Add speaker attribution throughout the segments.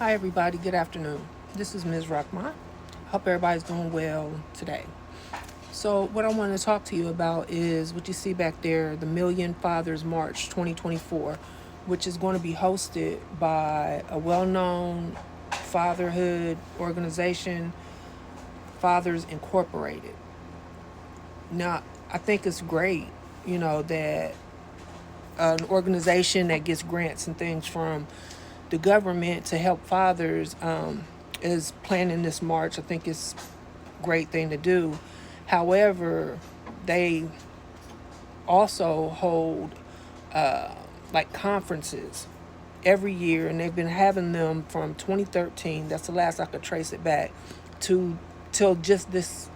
Speaker 1: Hi, everybody. Good afternoon. This is Ms. Rahma. Hope everybody's doing well today. So, what I want to talk to you about is what you see back there, the Million Fathers March 2024, which is going to be hosted by a well known fatherhood organization, Fathers Incorporated. Now, I think it's great, that an organization that gets grants and things from the government to help fathers is planning this march. I think it's a great thing to do. However, they also hold like conferences every year, and they've been having them from 2013. That's the last I could trace it back to till just this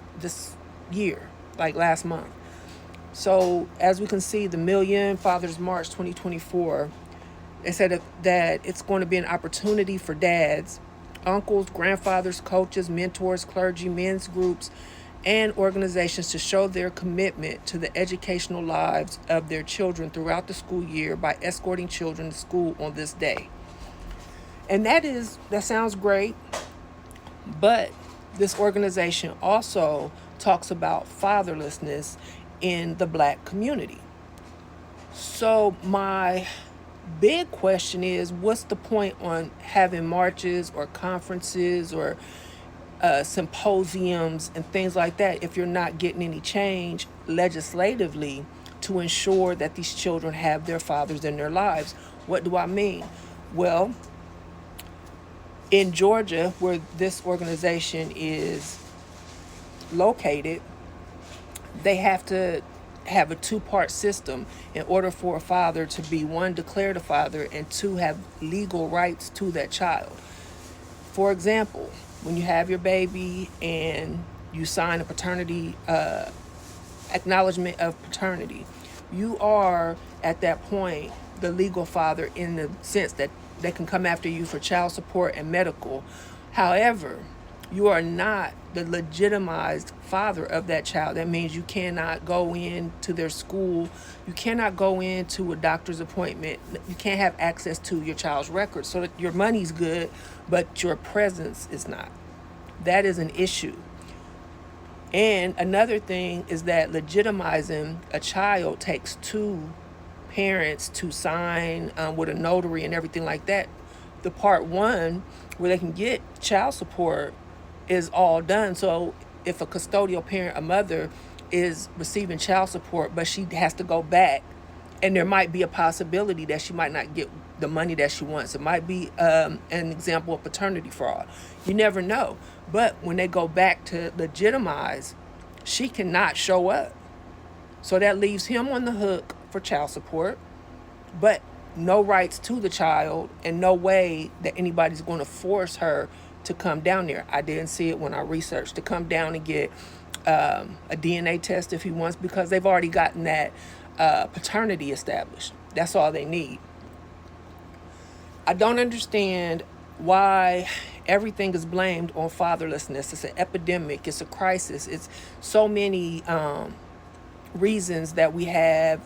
Speaker 1: year, like last month. So as we can see, the Million Fathers March 2024, they said that it's going to be an opportunity for dads, uncles, grandfathers, coaches, mentors, clergy, men's groups, and organizations to show their commitment to the educational lives of their children throughout the school year by escorting children to school on this day. And that sounds great, but this organization also talks about fatherlessness in the black community. So my big question is, what's the point on having marches or conferences or symposiums and things like that if you're not getting any change legislatively to ensure that these children have their fathers in their lives? What do I mean? Well, in Georgia, where this organization is located, they have to have a two-part system in order for a father to be, one, declared a father, and two, have legal rights to that child. For example, when you have your baby and you sign a paternity acknowledgement of paternity, you are at that point the legal father in the sense that they can come after you for child support and medical. However, you are not the legitimized father of that child. That means you cannot go into their school. You cannot go into a doctor's appointment. You can't have access to your child's records. So that your money's good, but your presence is not. That is an issue. And another thing is that legitimizing a child takes two parents to sign with a notary and everything like that. The part one, where they can get child support, is all done. So if a custodial parent, a mother, is receiving child support, but she has to go back, and there might be a possibility that she might not get the money that she wants. It might be an example of paternity fraud. You never know. But when they go back to legitimize, she cannot show up. So that leaves him on the hook for child support, but no rights to the child, and no way that anybody's going to force her to come down there. I didn't see it when I researched, to come down and get a DNA test if he wants, because they've already gotten that paternity established. That's all they need. I don't understand why everything is blamed on fatherlessness. It's an epidemic. It's a crisis. It's so many reasons that we have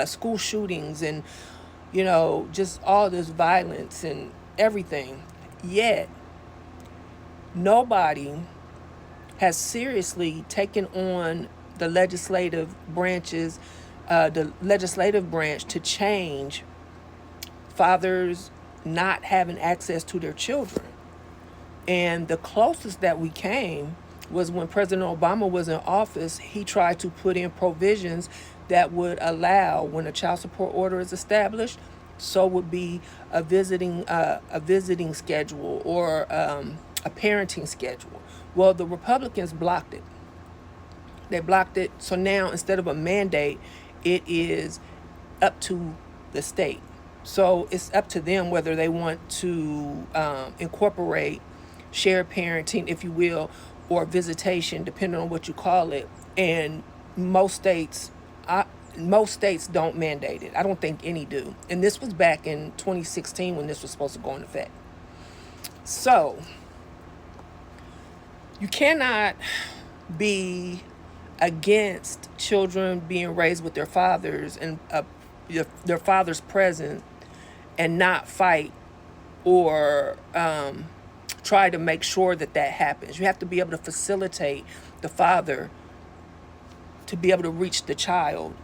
Speaker 1: school shootings and, just all this violence and everything. Yet, nobody has seriously taken on the legislative branch to change fathers not having access to their children. And the closest that we came was when President Obama was in office. He tried to put in provisions that would allow, when a child support order is established, so would be a visiting schedule or a parenting schedule. Well, the Republicans blocked it. They blocked it. So now, instead of a mandate, it is up to the state. So it's up to them whether they want to incorporate shared parenting, if you will, or visitation, depending on what you call it. And most states don't mandate it. I don't think any do. And this was back in 2016 when this was supposed to go into effect. So you cannot be against children being raised with their fathers and their fathers present, and not fight or try to make sure that that happens. You have to be able to facilitate the father to be able to reach the child.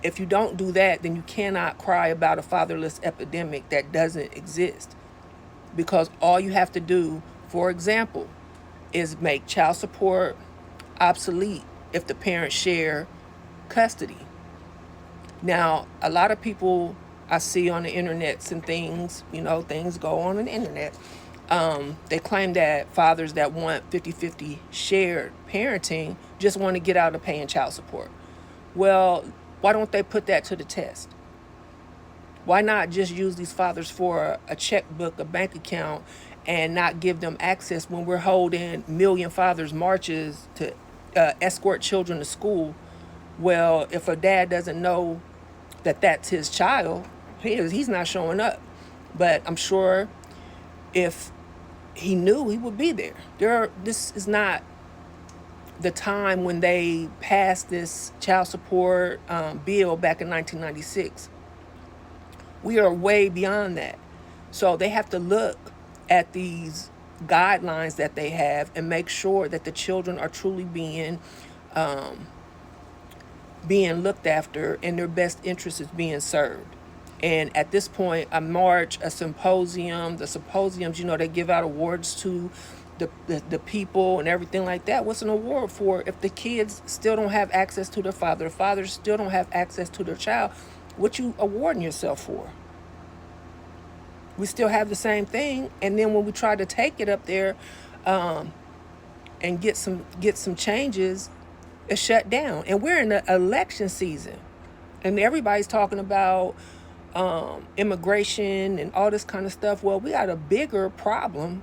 Speaker 1: If you don't do that, then you cannot cry about a fatherless epidemic that doesn't exist. Because all you have to do, for example, is make child support obsolete if the parents share custody. Now, a lot of people I see on the internets and things, things go on the internet. They claim that fathers that want 50-50 shared parenting just want to get out of paying child support. Well, why don't they put that to the test? Why not just use these fathers for a checkbook, a bank account, and not give them access when we're holding million fathers marches to escort children to school? Well, if a dad doesn't know that that's his child, he's not showing up. But I'm sure if he knew, he would be there. This is not the time when they passed this child support bill back in 1996. We are way beyond that. So they have to look at these guidelines that they have and make sure that the children are truly being looked after and their best interest is being served. And at this point, a march, a symposium, the symposiums, they give out awards to the people and everything like that. What's an award for if the kids still don't have access to their father, the fathers still don't have access to their child? What you awarding yourself for? We still have the same thing, and then when we try to take it up there and get some changes, it's shut down. And we're in the election season, and everybody's talking about immigration and all this kind of stuff. Well, we got a bigger problem,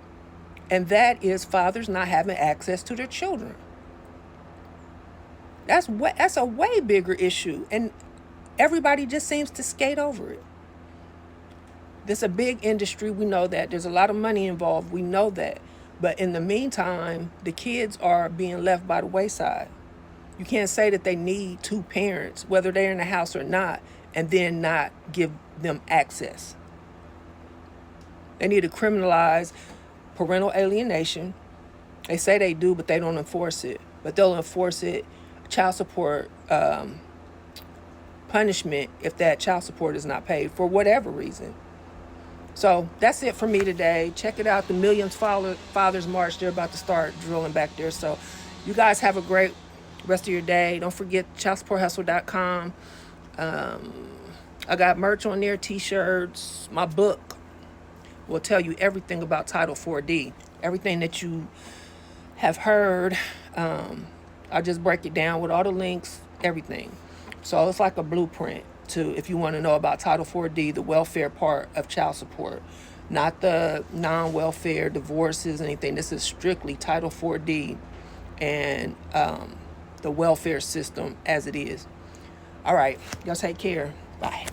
Speaker 1: and that is fathers not having access to their children. That's a way bigger issue, and everybody just seems to skate over it. This is a big industry. We know that. There's a lot of money involved. We know that. But in the meantime, the kids are being left by the wayside. You can't say that they need two parents, whether they're in the house or not, and then not give them access. They need to criminalize parental alienation. They say they do, but they don't enforce it. But they'll enforce it, child support punishment, if that child support is not paid for whatever reason. So that's it for me today. Check it out, the Millions Fathers March. They're about to start drilling back there. So you guys have a great rest of your day. Don't forget childsupporthustle.com. I got merch on there, t-shirts. My book will tell you everything about Title 4D. Everything that you have heard. I just break it down with all the links, everything. So it's like a blueprint to, if you want to know about Title 4D, the welfare part of child support, not the non-welfare, divorces, anything. This is strictly Title 4D and the welfare system as it is. All right, y'all take care. Bye.